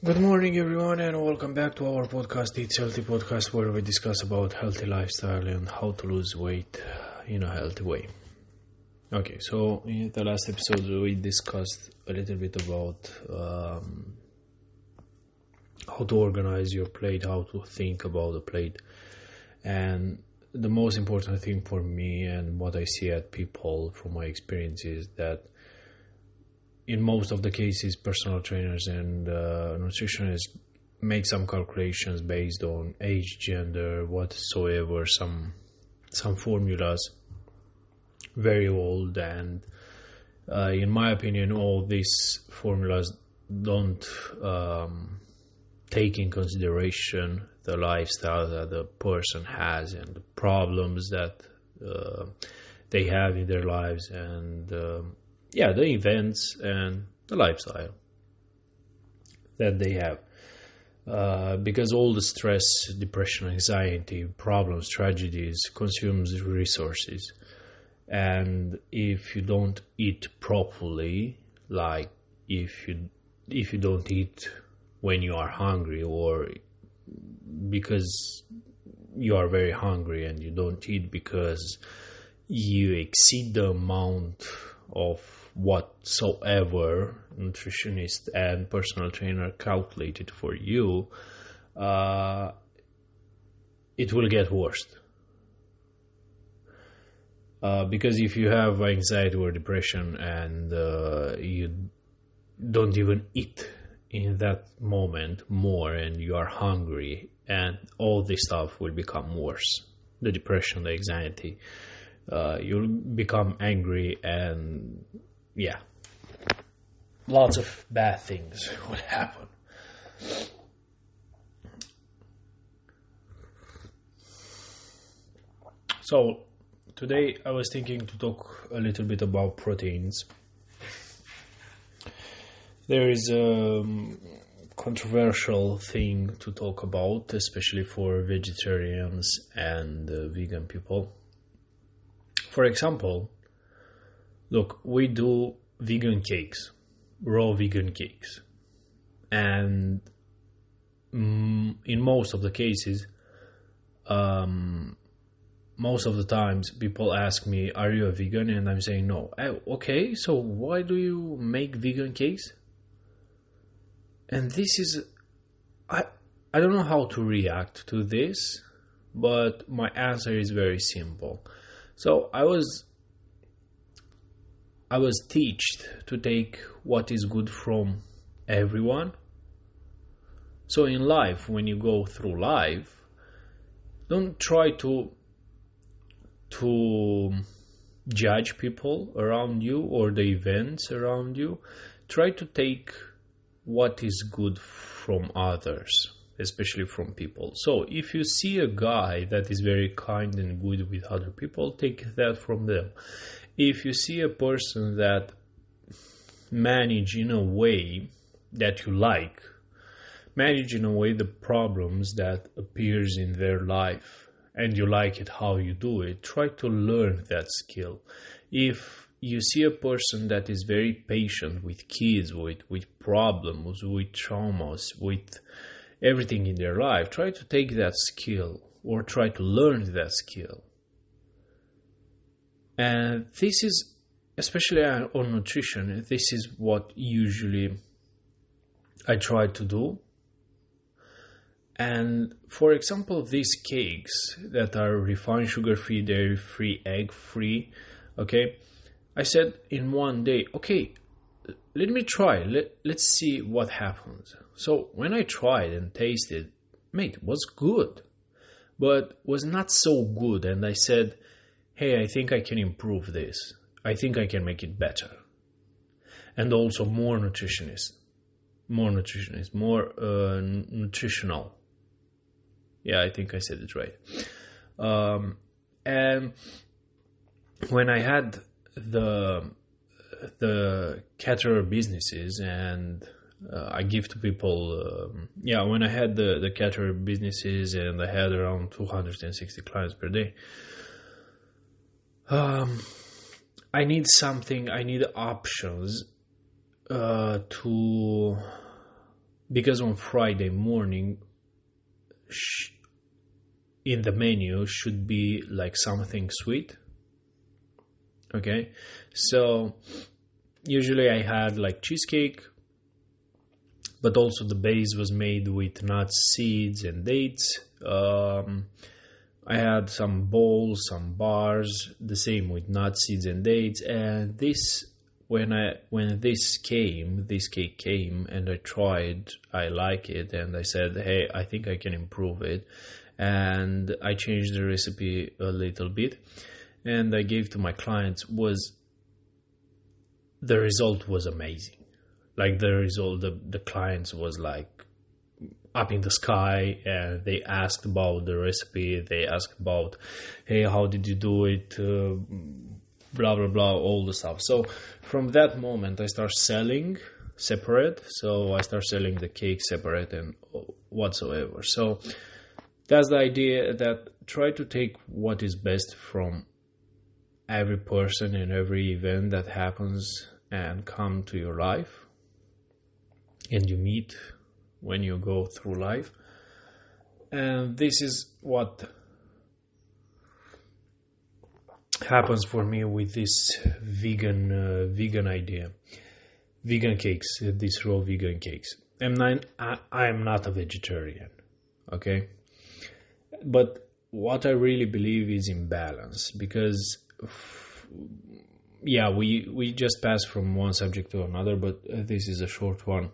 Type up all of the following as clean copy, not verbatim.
Good morning, everyone, and welcome back to our podcast, Eat Healthy Podcast, where we discuss about healthy lifestyle and how to lose weight in a healthy way. Okay, so in the last episode, we discussed a little bit about how to organize your plate, how to think about the plate, and the most important thing for me and what I see at people from my experience is that in most of the cases, personal trainers and nutritionists make some calculations based on age, gender, whatsoever, some formulas, very old, and in my opinion, all these formulas don't take in consideration the lifestyle that the person has and the problems that they have in their lives and the events and the lifestyle that they have. Because all the stress, depression, anxiety, problems, tragedies consumes resources. And if you don't eat properly, like if you don't eat when you are hungry or because you are very hungry and you don't eat because you exceed the amount of whatsoever nutritionist and personal trainer calculated for you, it will get worse. Because if you have anxiety or depression and you don't even eat in that moment more and you are hungry, and all this stuff will become worse. The depression, the anxiety, you'll become angry, and lots of bad things will happen. So today I was thinking to talk a little bit about proteins. There is a controversial thing to talk about, especially for vegetarians and vegan people. For example, look, we do vegan cakes, raw vegan cakes. And in most of the cases, most of the times people ask me, are you a vegan? And I'm saying no. Okay, so why do you make vegan cakes? And this is, I don't know how to react to this, but my answer is very simple. So I was taught to take what is good from everyone. So in life, when you go through life, don't try to judge people around you or the events around you. Try to take what is good from others, especially from people. So if you see a guy that is very kind and good with other people, take that from them. If you see a person that manage in a way that you like, manage in a way the problems that appears in their life, and you like it how you do it, try to learn that skill. If you see a person that is very patient with kids, with problems, with traumas, with everything in their life, try to take that skill or try to learn that skill. And this is, especially on nutrition, this is what usually I try to do. And for example, these cakes that are refined sugar-free, dairy-free, egg-free, okay, I said in one day, okay, let me try. Let's see what happens. So when I tried and tasted, mate, it was good, but was not so good. And I said, hey, I think I can improve this. I think I can make it better. And also more nutritional. Yeah, I think I said it right. And when I had the caterer businesses and I give to people, when I had the caterer businesses and I had around 260 clients per day, I need something, I need options to because on Friday morning in the menu should be like something sweet. Okay, so usually I had like cheesecake, but also the base was made with nuts, seeds, and dates. I had some bowls, some bars, the same with nuts, seeds, and dates. And this, when this cake came, and I tried, I like it, and I said, hey, I think I can improve it, and I changed the recipe a little bit, and I gave to my clients. The result was amazing. Like the clients was like up in the sky, and they asked about the recipe. They asked about, hey, how did you do it? Blah, blah, blah, all the stuff. So from that moment, I start selling separate. So I start selling the cake separate and whatsoever. So that's the idea, that try to take what is best from every person and every event that happens and come to your life and you meet when you go through life. And this is what happens for me with this vegan idea, vegan cakes, these raw vegan cakes. I am not a vegetarian, okay, but what I really believe is in balance, because we just pass from one subject to another, but this is a short one.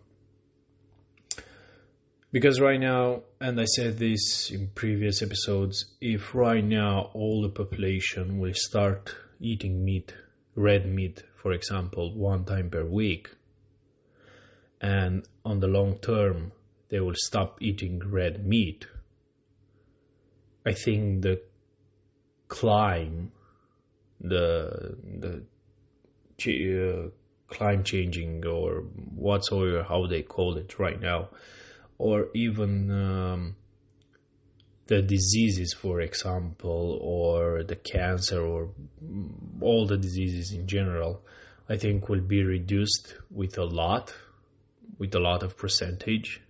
Because right now, and I said this in previous episodes, if right now all the population will start eating meat, red meat, for example, 1 time per week, and on the long term they will stop eating red meat, I think the climate changing, or whatsoever, how they call it right now, or even the diseases, for example, or the cancer, or all the diseases in general, I think will be reduced with a lot of percentage.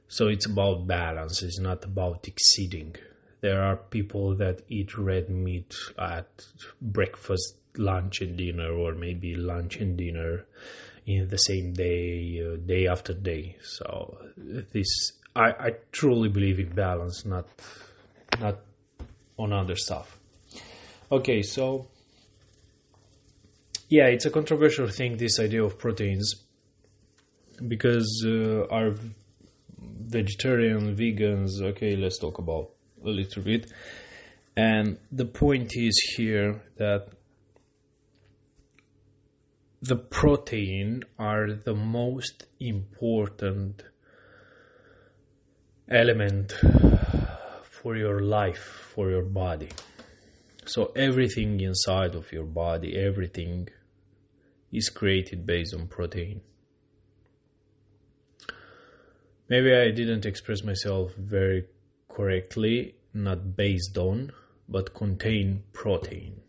So it's about balance, it's not about exceeding. There are people that eat red meat at breakfast, lunch and dinner, or maybe lunch and dinner in the same day, day after day. So I truly believe in balance, not on other stuff. Okay, so yeah, it's a controversial thing, this idea of proteins, because our vegetarian, vegans, okay, let's talk about a little bit. And the point is here that the protein are the most important element for your life, for your body. So everything inside of your body, everything is created based on protein. Maybe I didn't express myself very correctly, not based on, but contain protein.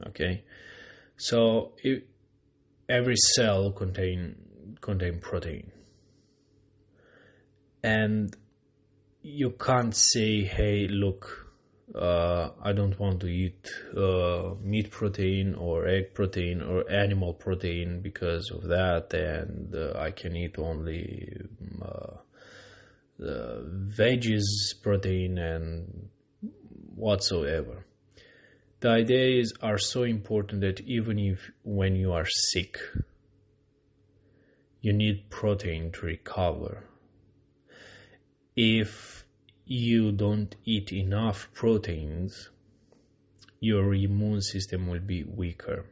Okay? So every cell contain protein, and you can't say, hey, look, I don't want to eat meat protein or egg protein or animal protein because of that, and I can eat only the veggies protein and whatsoever. The ideas are so important that even if when you are sick, you need protein to recover. If you don't eat enough proteins, your immune system will be weaker.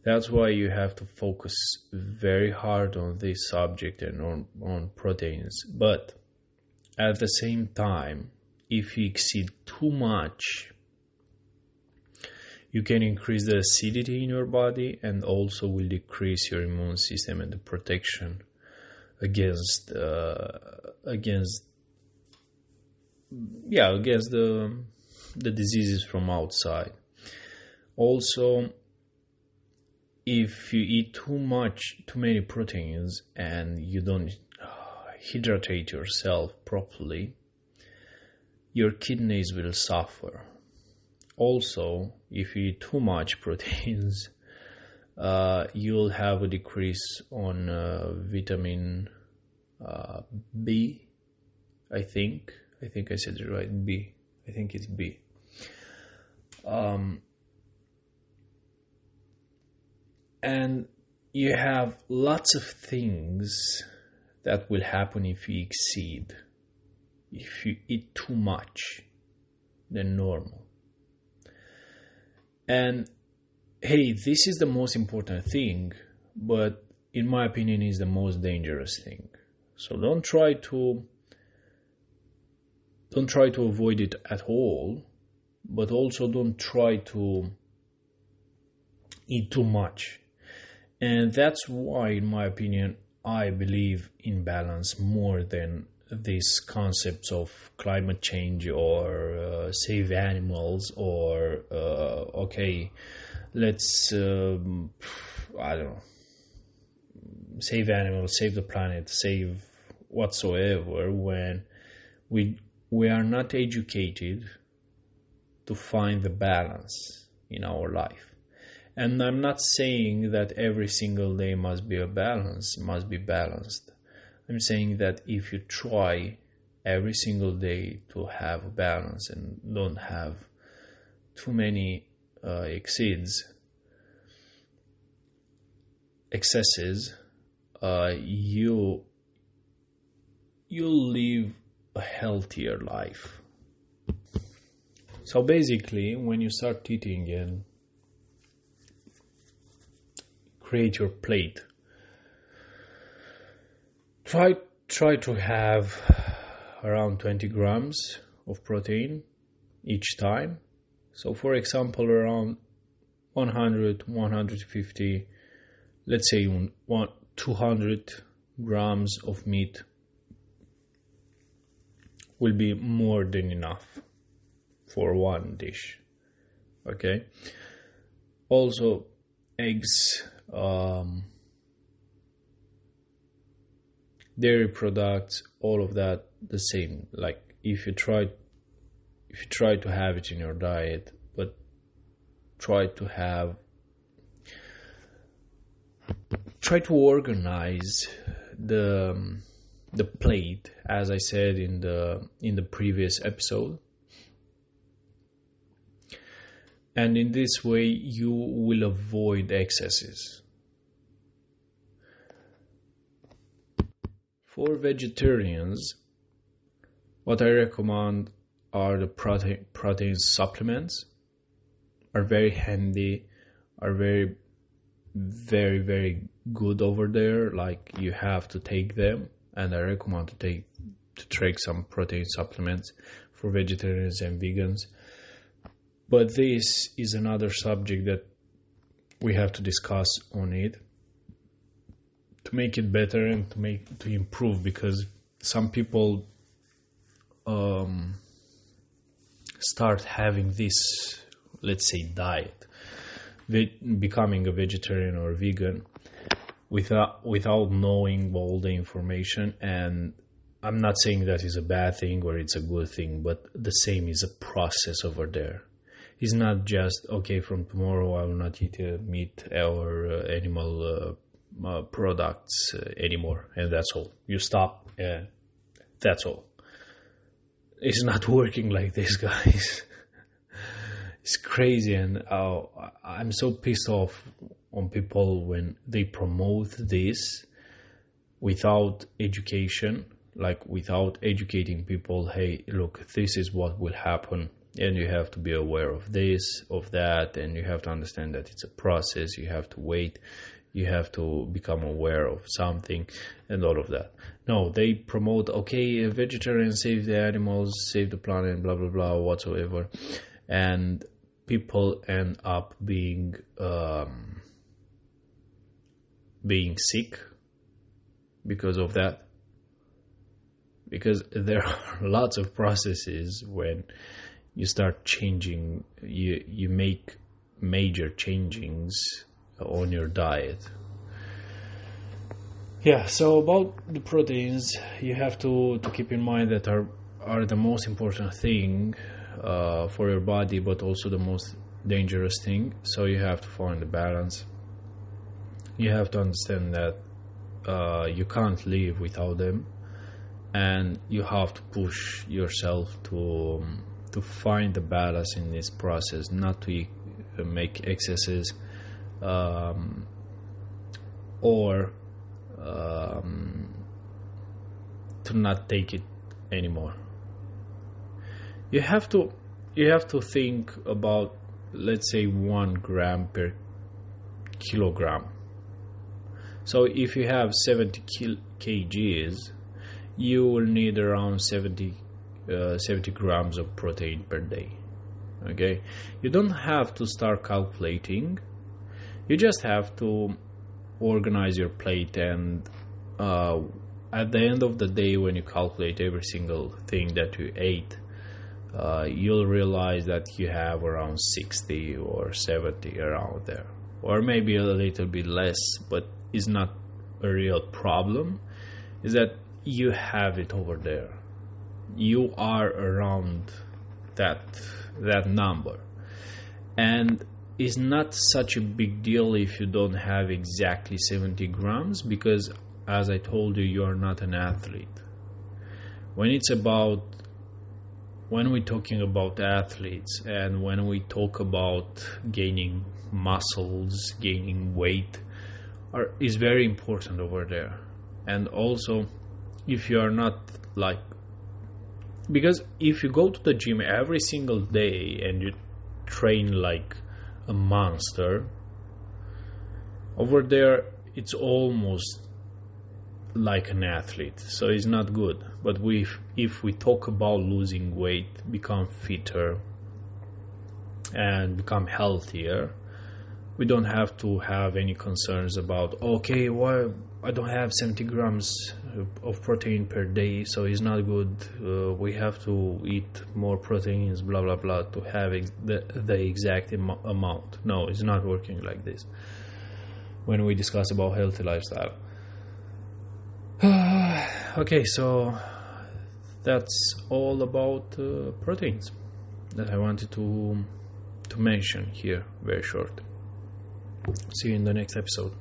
That's why you have to focus very hard on this subject and on proteins. But at the same time, if you exceed too much, you can increase the acidity in your body, and also will decrease your immune system and the protection against the diseases from outside. Also, if you eat too many proteins, and you don't hydrate yourself properly, your kidneys will suffer. Also, if you eat too much proteins, you'll have a decrease on vitamin B. I think I said it right. B. I think it's B. And you have lots of things that will happen if you exceed. If you eat too much than normal. And hey, this is the most important thing, but in my opinion is the most dangerous thing. So don't try to avoid it at all, but also don't try to eat too much. And that's why, in my opinion, I believe in balance more than these concepts of climate change or save animals or let's I don't know, save animals, save the planet, save whatsoever, when we are not educated to find the balance in our life. And I'm not saying that every single day must be balanced. I'm saying that if you try every single day to have a balance and don't have too many excesses, you'll live a healthier life. So basically, when you start eating and create your plate, try to have around 20 grams of protein each time. So for example, around 100, 150, let's say 200 grams of meat will be more than enough for one dish. Okay. Also, eggs, dairy products, all of that the same. Like if you try to have it in your diet, but try to organize the plate, as I said in the previous episode. And in this way, you will avoid excesses. For vegetarians, what I recommend are the protein supplements. Are very handy, are very, very, very good over there. Like, you have to take them, and I recommend to take some protein supplements for vegetarians and vegans. But this is another subject that we have to discuss on it to make it better and to improve, because some people start having this, let's say, diet, becoming a vegetarian or vegan without knowing all the information. And I'm not saying that is a bad thing or it's a good thing, but the same is a process over there. It's not just, okay, from tomorrow I will not eat meat or animal products anymore, and that's all. You stop, that's all. It's not working like this, guys. It's crazy, and I'm so pissed off on people when they promote this without education, like without educating people. Hey, look, this is what will happen, and you have to be aware of this, of that, and you have to understand that it's a process. You have to wait. You have to become aware of something and all of that. No, they promote, okay, vegetarians save the animals, save the planet, blah, blah, blah, whatsoever. And people end up being sick because of that. Because there are lots of processes when you start changing, you make major changes on your diet. Yeah, so about the proteins, you have to keep in mind that are the most important thing for your body, but also the most dangerous thing. So you have to find the balance. You have to understand that you can't live without them, and you have to push yourself to find the balance in this process, not to make excesses or to not take it anymore. You have to think about, let's say, 1 gram per kilogram. So if you have 70 kgs, you will need around 70 grams of protein per day. Okay, you don't have to start calculating. You just have to organize your plate, and at the end of the day, when you calculate every single thing that you ate, you'll realize that you have around 60 or 70 around there, or maybe a little bit less, but it's not a real problem. Is that you have it over there. You are around that number, and it's not such a big deal if you don't have exactly 70 grams, because as I told you, you are not an athlete. When we're talking about athletes, and when we talk about gaining muscles, gaining weight, is very important over there. And also, if you are not like, because if you go to the gym every single day and you train like a monster, over there it's almost like an athlete, so it's not good. But if we talk about losing weight, become fitter and become healthier, we don't have to have any concerns about, okay, why I don't have 70 grams of protein per day, so it's not good, we have to eat more proteins, blah blah blah, to have the exact amount. No, it's not working like this when we discuss about healthy lifestyle. Okay, so that's all about proteins that I wanted to mention here, very short. See you in the next episode.